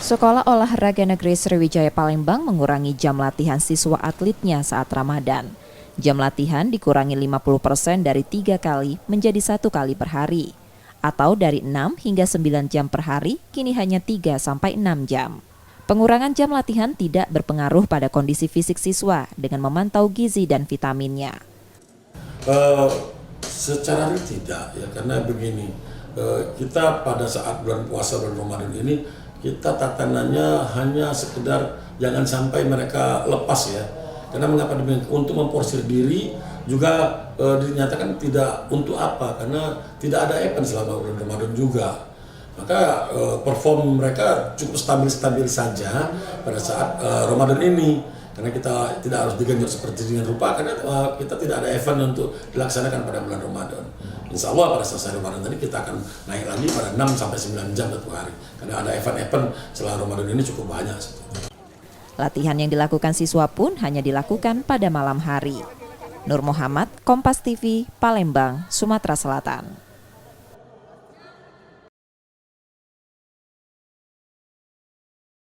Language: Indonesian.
Sekolah Olahraga Negeri Sriwijaya Palembang mengurangi jam latihan siswa atletnya saat Ramadan. Jam latihan dikurangi 50% dari 3 kali menjadi 1 kali per hari. Atau dari 6 hingga 9 jam per hari, kini hanya 3 sampai 6 jam. Pengurangan jam latihan tidak berpengaruh pada kondisi fisik siswa dengan memantau gizi dan vitaminnya. Secara real tidak ya, karena begini, kita pada saat bulan puasa bulan Ramadan ini kita tatanannya hanya sekedar jangan sampai mereka lepas ya. Karena mengapa demikian? Untuk memporsir diri juga dinyatakan tidak untuk apa, karena tidak ada event selama bulan Ramadan juga. Maka perform mereka cukup stabil-stabil saja pada saat Ramadan ini. Karena kita tidak harus digenjot seperti dengan rupa, karena kita tidak ada event untuk dilaksanakan pada bulan Ramadan. Insya Allah pada selesai Ramadan tadi kita akan naik lagi pada 6-9 jam satu hari. Karena ada event-event setelah Ramadan ini cukup banyak. Latihan yang dilakukan siswa pun hanya dilakukan pada malam hari. Nur Muhammad, Kompas TV, Palembang, Sumatera Selatan.